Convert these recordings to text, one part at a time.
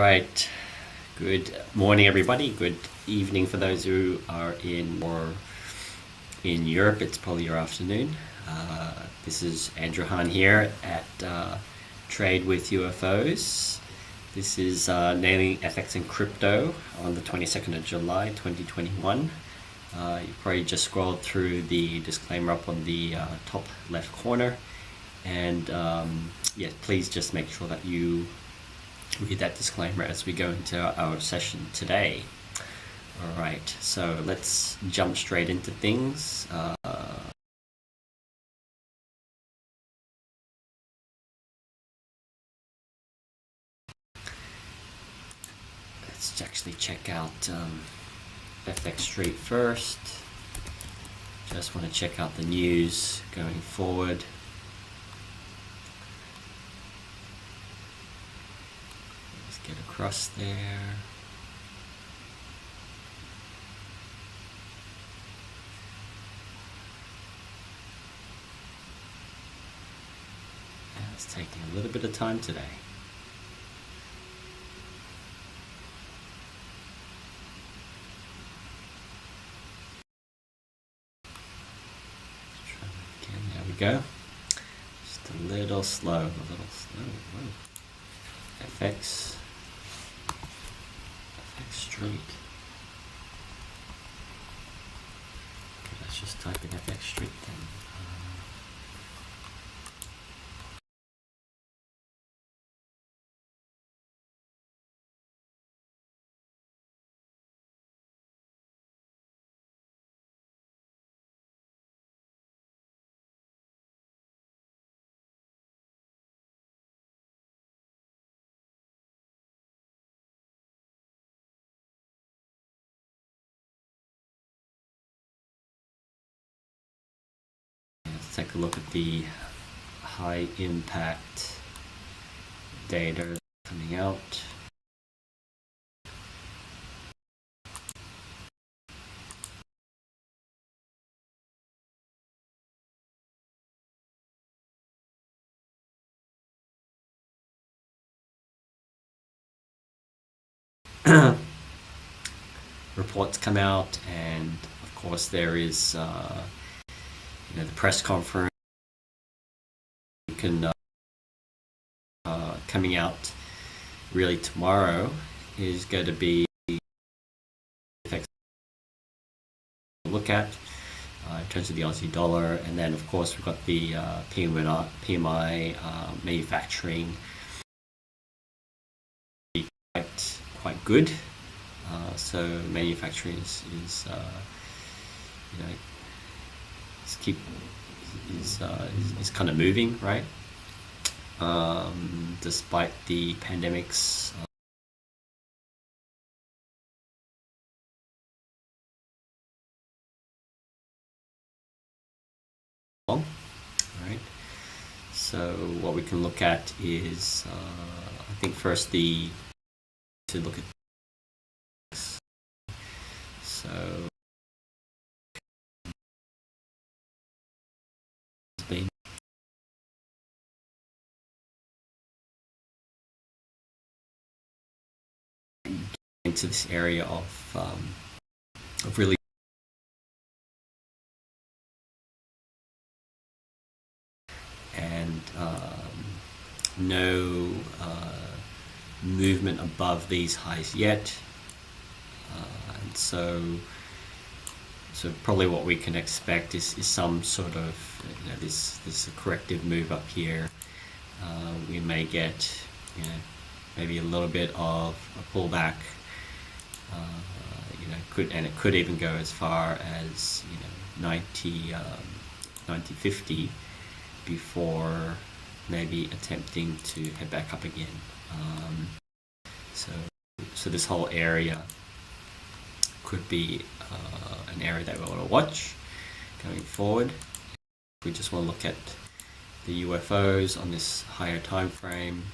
right. Good morning, everybody. Good evening for those who are in Europe. It's probably your afternoon. This is Andrew Hahn here at Trade with UFOs. This is Nailing FX and Crypto on the 22nd of July 2021. You probably just scrolled through the disclaimer up on the top left corner, and yeah, please just make sure that you read that disclaimer as we go into our session today. All right, so let's jump straight into things. Let's actually check out FX Street first. Just want to check out the news going forward. Let's get across there. And it's taking a little bit of time today. Go. Just a little slow, Whoa. FX Street. Okay, let's just type in FX Street then. Let's take a look at the high impact data coming out. Reports come out, and of course there is the press conference coming out really tomorrow is going to be look at in terms of the Aussie dollar, and then of course we've got the PMI manufacturing quite good. So manufacturing is kind of moving, right? Despite the pandemics. Right. So what we can look at is, I think first to look at. So it's been into this area of really and no movement above these highs yet, and so probably what we can expect is some sort of this corrective move up here. We may get maybe a little bit of a pullback. It could even go as far as 90.50 before maybe attempting to head back up again. So this whole area could be an area that we want to watch going forward. We just want to look at the UFOs on this higher time frame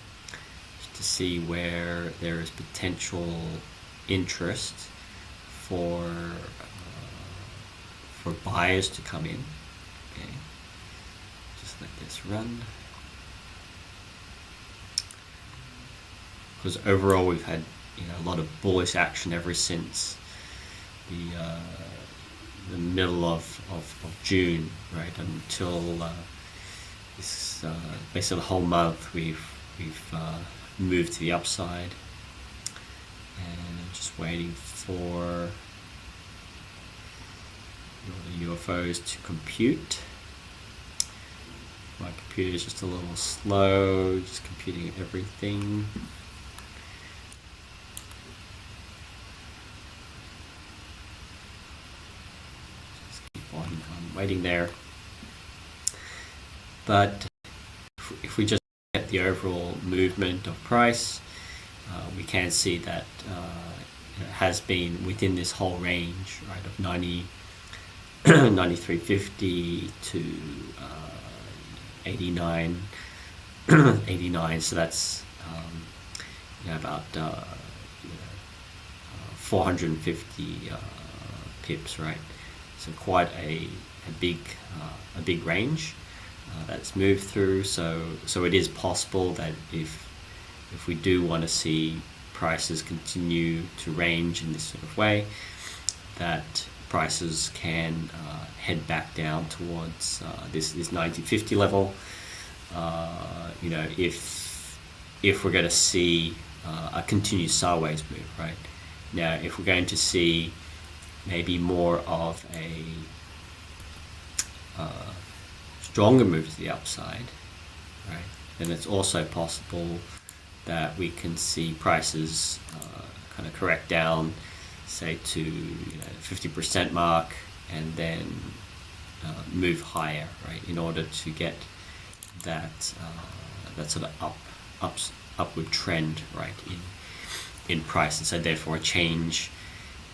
to see where there is potential interest for buyers to come in. Okay, just let this run. because overall we've had a lot of bullish action ever since the middle of June, right, until this basically the whole month we've moved to the upside, and I'm just waiting for the UFOs to compute. My computer is just a little slow, just computing everything. Just keep on waiting there. But if we just look at the overall movement of price, we can see that it has been within this whole range, right, of 93.50 to 89, 89. So that's about 450 pips, right? So quite a big range that's moved through. So it is possible that if we do want to see prices continue to range in this sort of way, that prices can head back down towards this 90.50 level. If we're going to see a continued sideways move, right? Now, if we're going to see maybe more of a stronger move to the upside, right, then it's also possible that we can see prices kind of correct down, say to 50% mark, and then move higher, right, in order to get that sort of upward trend, right, in price, and so therefore a change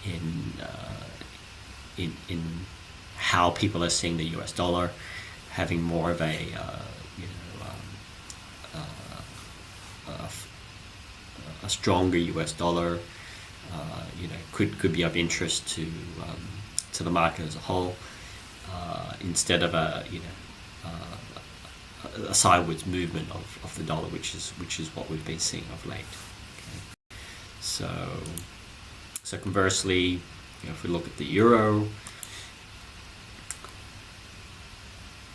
in how people are seeing the US dollar, having more of a stronger US dollar, could be of interest to the market as a whole, instead of a sideways movement of the dollar, which is what we've been seeing of late. Okay. So conversely, if we look at the euro,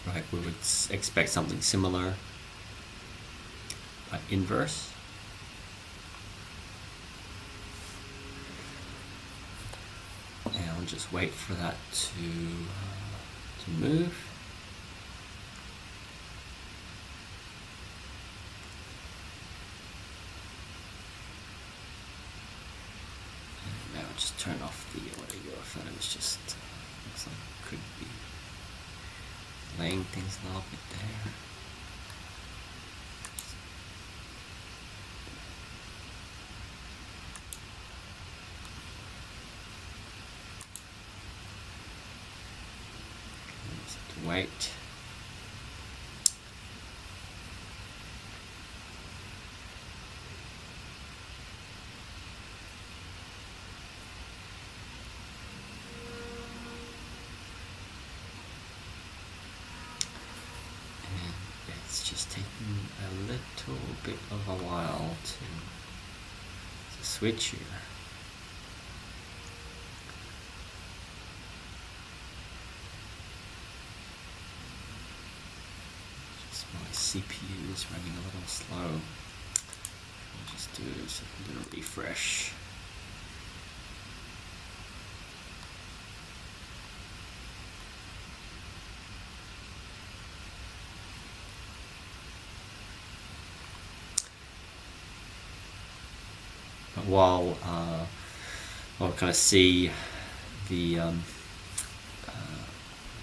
right, we would expect something similar, but inverse. And I'll just wait for that to move. And now I'll just turn off the UFOs. Just looks like it could be laying things a little bit there. Wait. And it's just taking a little bit of a while to switch here. CPU is running a little slow. I'll just do a little refresh. But while I'll kind of see the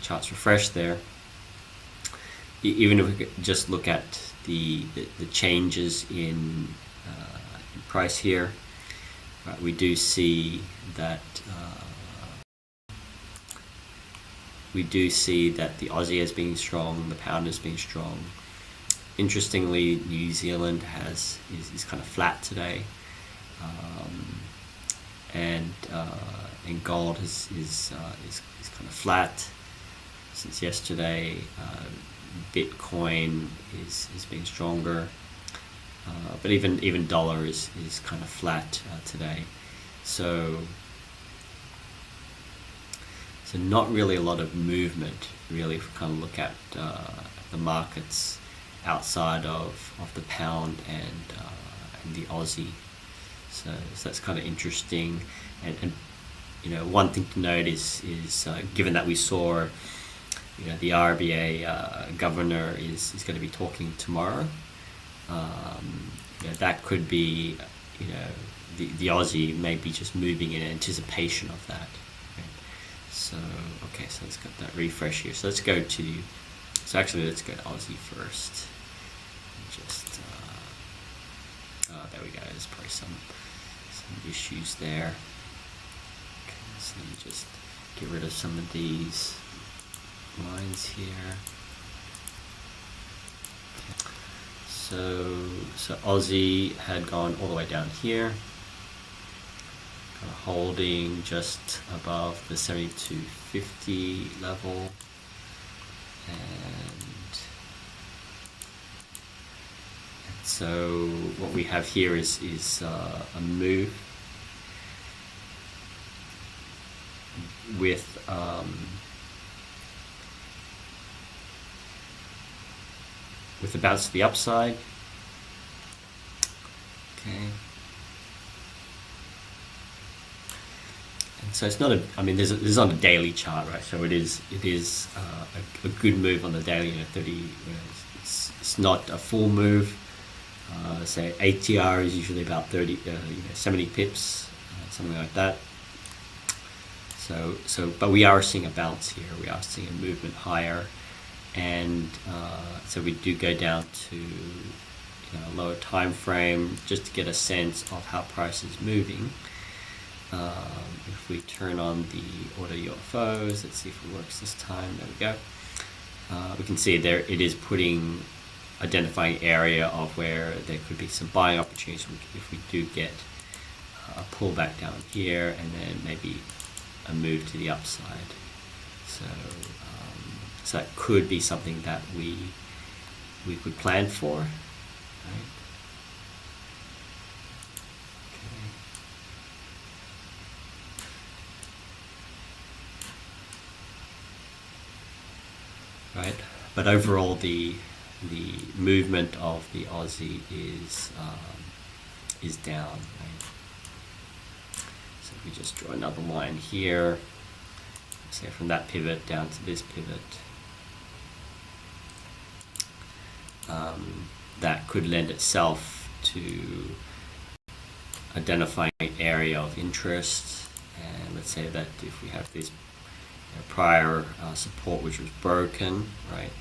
charts refresh there, even if we could just look at the changes in price here, right, we do see that the Aussie is being strong, the pound is being strong. Interestingly, New Zealand is kind of flat today, and gold is kind of flat since yesterday. Bitcoin is being stronger. but even dollar is kind of flat today. So not really a lot of movement, really, if we kind of look at the markets outside of the pound and the Aussie. So that's kind of interesting. And you know, one thing to note is given that we saw, you know, the RBA governor is going to be talking tomorrow. You know, that could be, you know, the Aussie may be just moving in anticipation of that. So, okay, so let's get that refresh here. So let's go to, so actually let's go to Aussie first. Just, there we go, there's probably some issues there. Okay, so let me just get rid of some of these lines here. Okay. So Aussie had gone all the way down here, holding just above the 72.50 level, and so what we have here is a move with a bounce to the upside. Okay. So it's not this is on a daily chart, right? So it is a good move on the daily. You know, 30. You know, it's not a full move. Say ATR is usually about 30, 70 pips, something like that. So but we are seeing a bounce here. We are seeing a movement higher, and so we do go down to, you know, a lower time frame just to get a sense of how price is moving. If we turn on the AutoUFOs, let's see if it works this time. There we go. We can see there it is identifying area of where there could be some buying opportunities if we do get a pullback down here and then maybe a move to the upside. So that could be something that we could plan for, right? Right, but overall the movement of the Aussie is down. Right? So if we just draw another line here, say from that pivot down to this pivot, that could lend itself to identifying an area of interest. And let's say that if we have this prior support which was broken, right,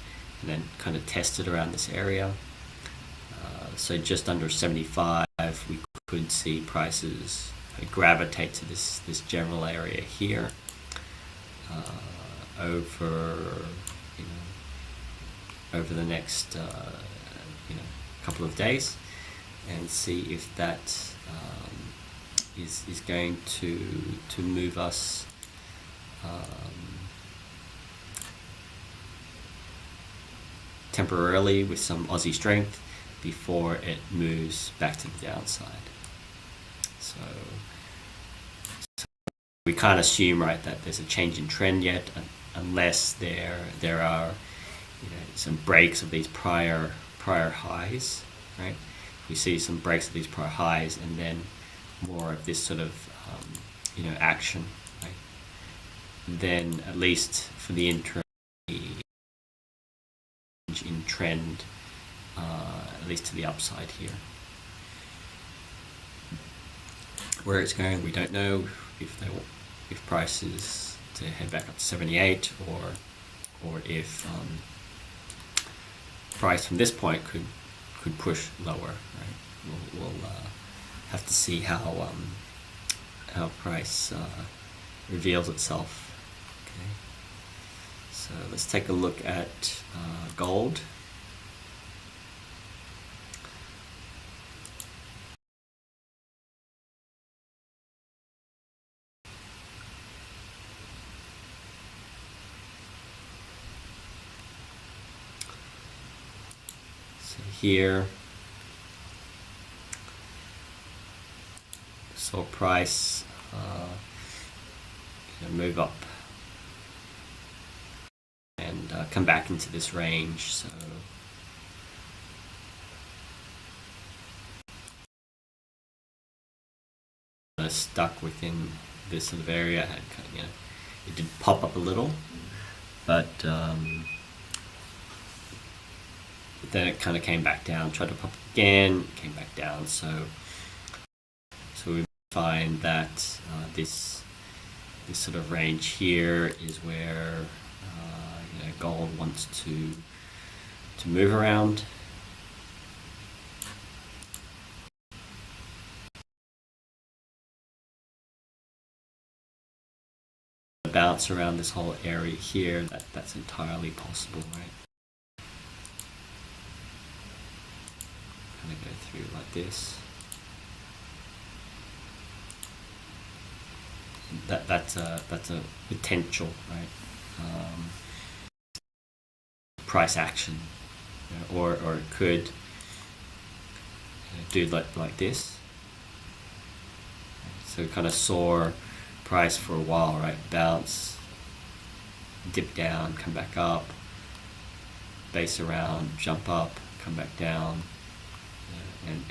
and then kind of tested around this area, so just under 75, we could see prices gravitate to this general area here over the next couple of days, and see if that is going to move us temporarily with some Aussie strength before it moves back to the downside. So we can't assume, right, that there's a change in trend yet, unless there are some breaks of these prior highs, right? If we see some breaks of these prior highs and then more of this sort of action, right? Then at least for the interim in trend, at least to the upside here. Where it's going, we don't know. If price is to head back up to 78, or if price from this point could push lower, right? We'll have to see how price reveals itself. Okay. So let's take a look at gold. So here saw price move up and come back into this range. So stuck within this sort of area. Had it did pop up a little, but then it kind of came back down. Tried to pop up again, came back down. So we find that this sort of range here is where gold wants to move around. Bounce around this whole area here. That's entirely possible, right? Kind of go through like this. That's a potential, right? Price action, or it could do like this. So kind of saw price for a while, right? Bounce, dip down, come back up, base around, jump up, come back down,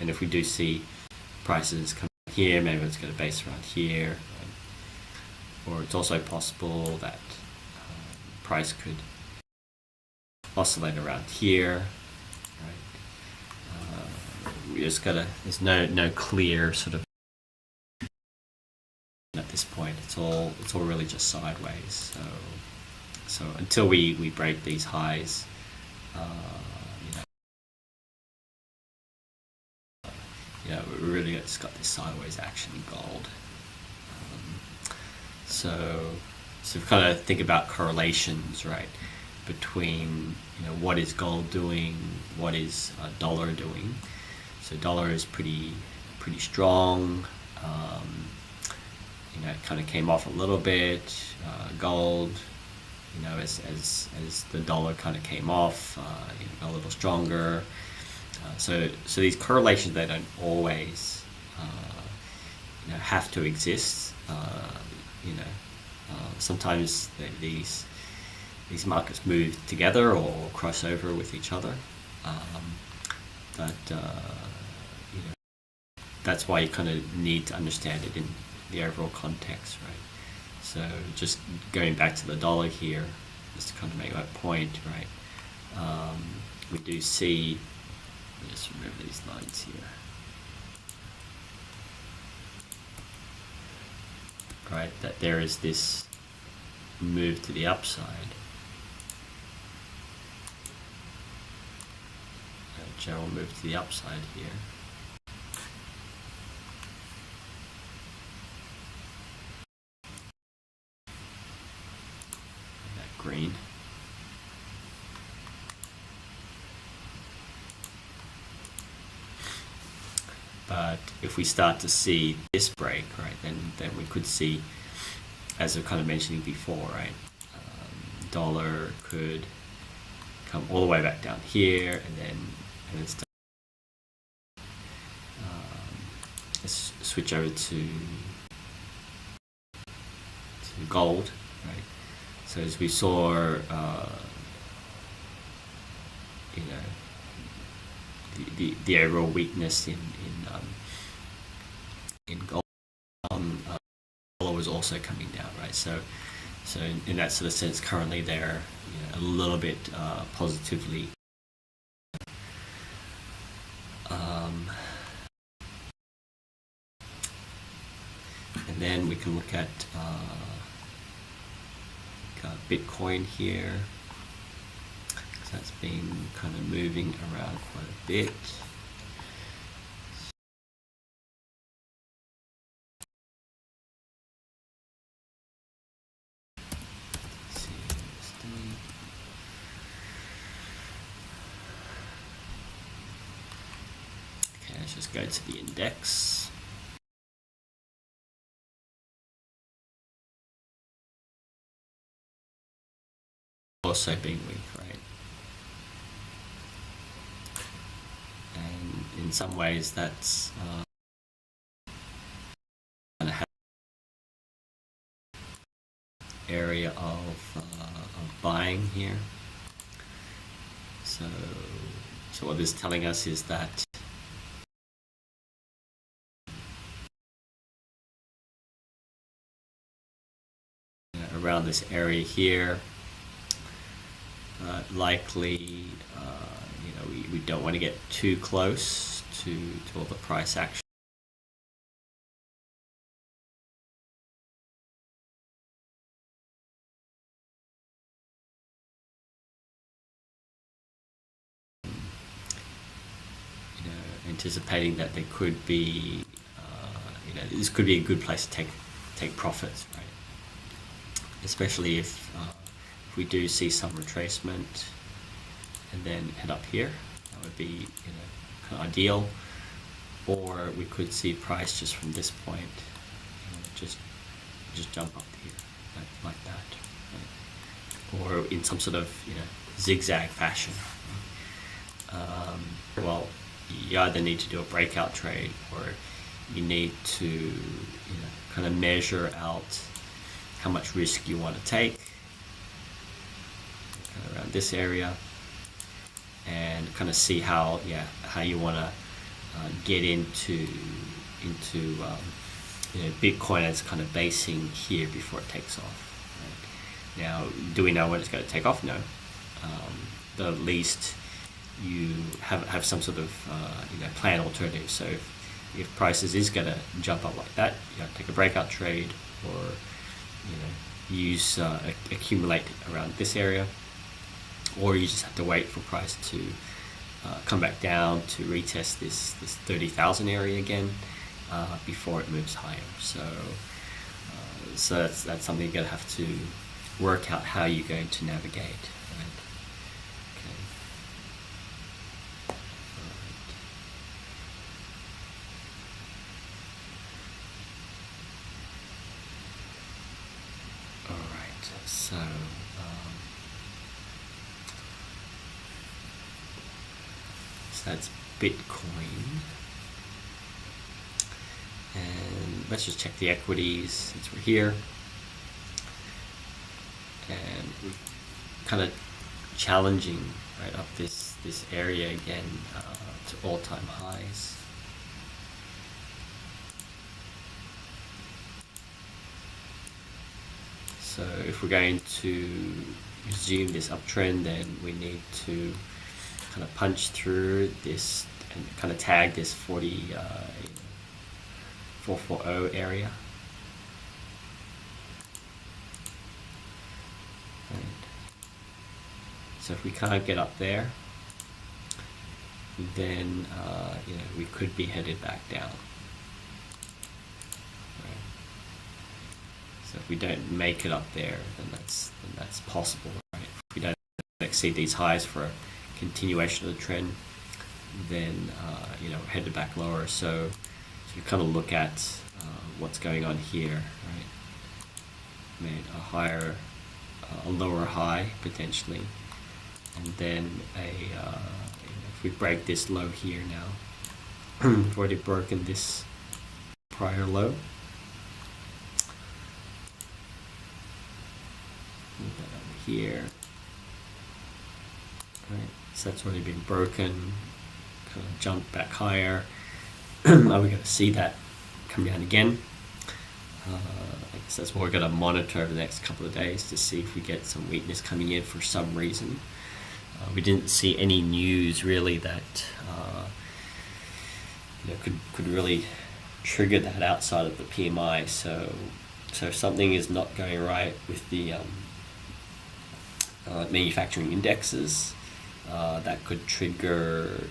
and if we do see prices come here, maybe it's going to base around here, right? Or it's also possible that price could oscillate around here, right? We just gotta. There's no clear sort of at this point. It's all really just sideways. So until we break these highs, we really just got this sideways action in gold. So we kind of think about correlations, right, between what is gold doing, what is dollar doing. So dollar is pretty strong. It kind of came off a little bit. Gold, as the dollar kind of came off, got a little stronger. So these correlations, they don't always have to exist. Sometimes these markets move together or cross over with each other, but that's why you kind of need to understand it in the overall context, right? So just going back to the dollar here, just to kind of make that point, right? We do see. Let me just remove these lines here. Right, that there is this move to the upside. A general move to the upside here. And that green. But if we start to see this break, right, then we could see, as I was kind of mentioning before, right, dollar could come all the way back down here, and then start, let's switch over to gold, right. So as we saw, the overall weakness in gold, dollar was also coming down, right? So in that sort of sense, currently they're a little bit positively. And then we can look at Bitcoin here. That's been kind of moving around quite a bit. Let's see, okay, let's just go to the index. Also being weak, right? In some ways, that's area of buying here. So what this is telling us is that around this area here, likely, we don't want to get too close to all the price action. Anticipating that there could be, this could be a good place to take profits, right? Especially if we do see some retracement and then head up here, that would be kind of ideal. Or we could see price just from this point, just jump up here like that, right? Or in some sort of zigzag fashion. Well, you either need to do a breakout trade, or you need to kind of measure out how much risk you want to take kind of around this area, and kind of see how you want to get into Bitcoin as kind of basing here before it takes off. Right? Now, do we know when it's going to take off? No. But at least you have some sort of plan alternative. So if prices is going to jump up like that, you have to take a breakout trade, or use accumulate around this area, or you just have to wait for price to come back down to retest this 30,000 area again before it moves higher. So that's something you're going to have to work out how you're going to navigate. Right? Okay. All right. So that's Bitcoin. And let's just check the equities since we're here. And we're kind of challenging right up this area again to all-time highs. So if we're going to resume this uptrend, then we need to kind of punch through this and kind of tag this 440 area. Right. So if we can't get up there, then we could be headed back down. Right. So if we don't make it up there, then that's possible. Right? If we don't exceed these highs for a continuation of the trend, then headed back lower. So you kind of look at what's going on here, right? Made a lower high potentially, and then if we break this low here now, we've already broken this prior low. Move that over here, right? So that's already been broken. Kind of jump back higher. Are we going to see that come down again? I guess that's what we're going to monitor over the next couple of days to see if we get some weakness coming in for some reason. We didn't see any news really that could really trigger that outside of the PMI. So if something is not going right with the manufacturing indexes, that could trigger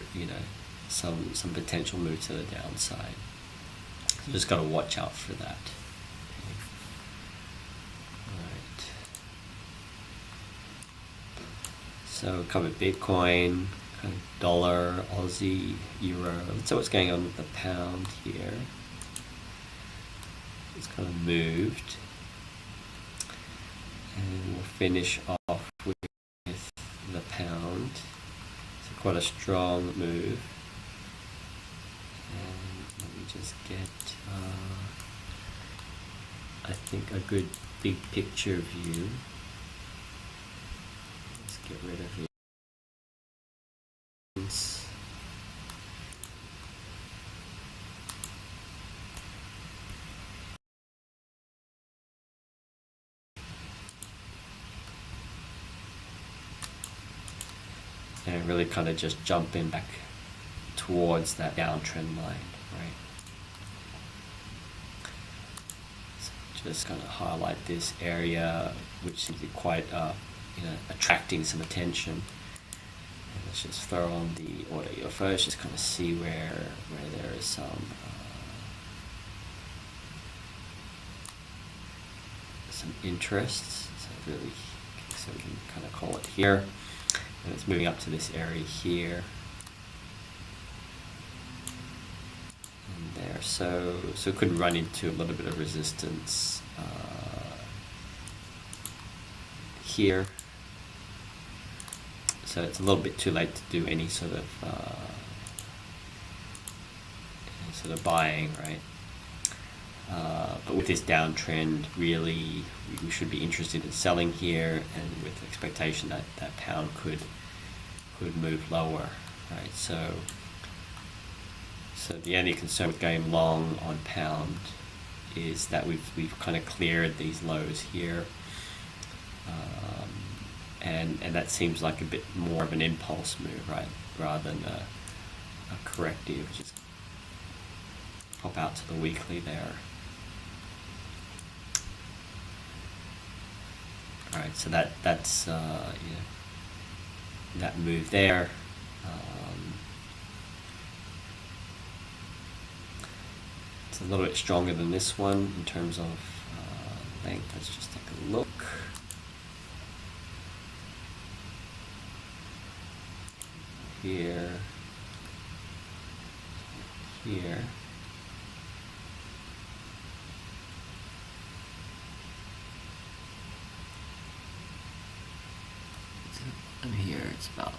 some potential move to the downside. So just got to watch out for that. Okay. All right. So covered Bitcoin, kind of dollar, Aussie, euro. Let's see what's going on with the pound here. It's kind of moved, and we'll finish off with the pound. So quite a strong move. And let me just get, I think, a good big picture view. Let's get rid of these. And really kind of just jumping back towards that downtrend line, right? So just kind of highlight this area, which seems to be quite, attracting some attention. And let's just throw on the AutoUFOs, just kind of see where there is some interest. So we can kind of call it here. And it's moving up to this area here and there, so it could run into a little bit of resistance here. So it's a little bit too late to do any sort of buying, right? But with this downtrend, really, we should be interested in selling here, and with the expectation that that pound could move lower, right? So the only concern with going long on pound is that we've kind of cleared these lows here, and that seems like a bit more of an impulse move, right? Rather than a corrective. Just pop out to the weekly there. All right, so that's that move there. It's a little bit stronger than this one in terms of length. Let's just take a look. Here. And here it's about,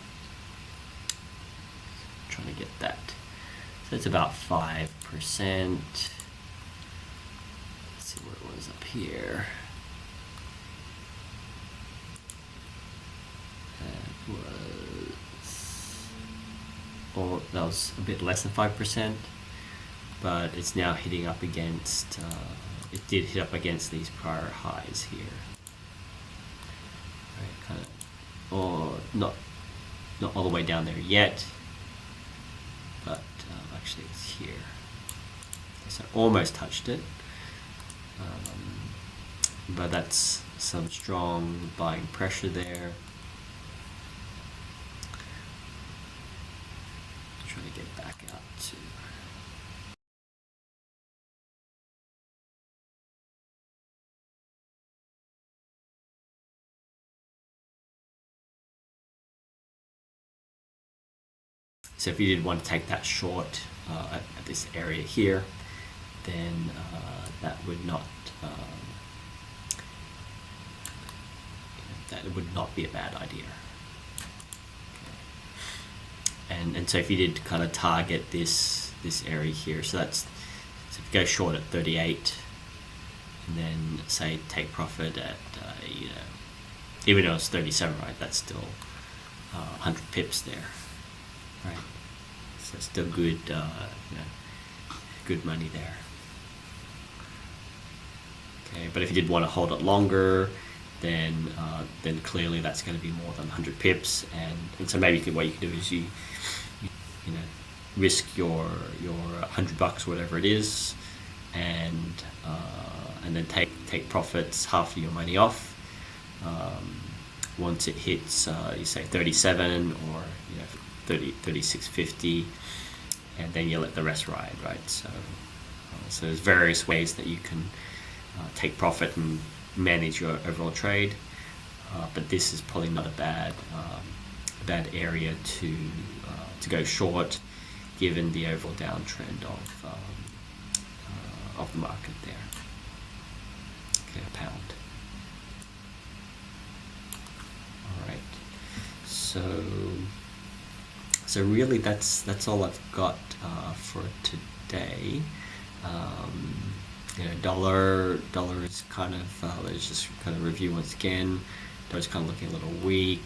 trying to get that. So it's about 5%. Let's see what it was up here. That was a bit less than 5%, but it's now hitting up against, it did hit up against these prior highs here. Right, kind of, or not all the way down there yet, but actually it's here. So almost touched it, but that's some strong buying pressure there. Trying to get back out to. So if you did want to take that short at this area here, then that would not be a bad idea. And so if you did kind of target this area here, so if you go short at 38, and then say take profit at even though it's 37, right? That's still 100 pips there, right? So still good, good money there. Okay, but if you did want to hold it longer, then clearly that's going to be more than 100 pips, and so maybe what you can do is you risk your $100, whatever it is, and then take profits, half of your money off. Once it hits, you say 37 or 36.50, and then you let the rest ride, right? So there's various ways that you can take profit and manage your overall trade, but this is probably not a bad area to go short, given the overall downtrend of the market there. Okay, a pound. All right. So really, that's all I've got for today. dollar is kind of, let's just kind of review once again. Dollar's kind of looking a little weak.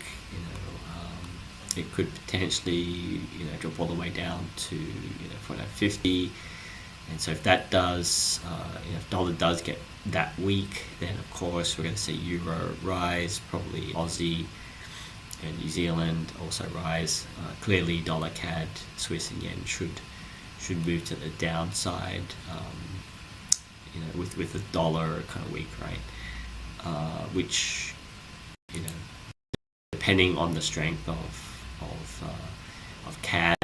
It could potentially drop all the way down to 49.50, and so if that does, if dollar does get that weak, then of course we're going to see euro rise, probably Aussie and New Zealand also rise. Clearly dollar, CAD, Swiss and yen should move to the downside, with the dollar kind of weak, right? Which depending on the strength of CAD,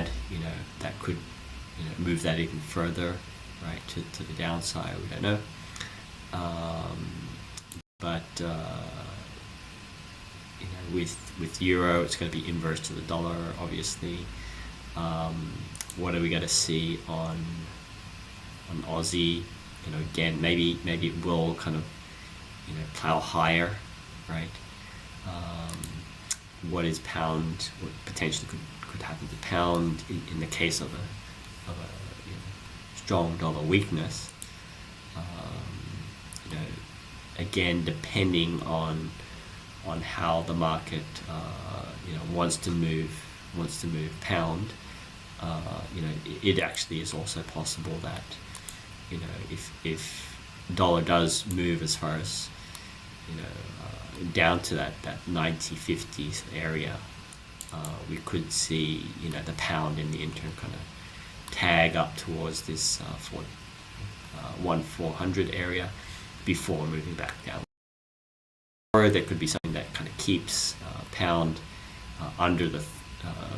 that could move that even further, right, to the downside. We don't know, but with euro, it's going to be inverse to the dollar, obviously. What are we going to see on Aussie? Again, maybe it will kind of plow higher, right? What is pound? What potentially could happen to pound in the case of a strong dollar weakness? Again, depending on how the market wants to move pound, it actually is also possible that if dollar does move as far as down to that 90.50s area, we could see the pound in the interim kind of tag up towards this 1,400 area before moving back down. Or there could be something that kind of keeps pound under the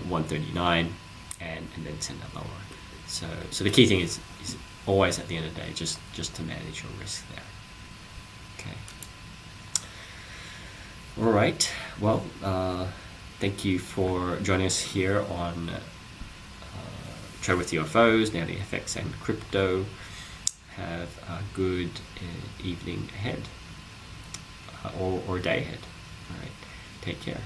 139 and then send that lower. So the key thing is always at the end of the day just to manage your risk there. Okay. All right. Well, thank you for joining us here on Trade with UFOs, Nailing FX and Crypto. Have a good evening ahead, or day ahead. All right. Take care.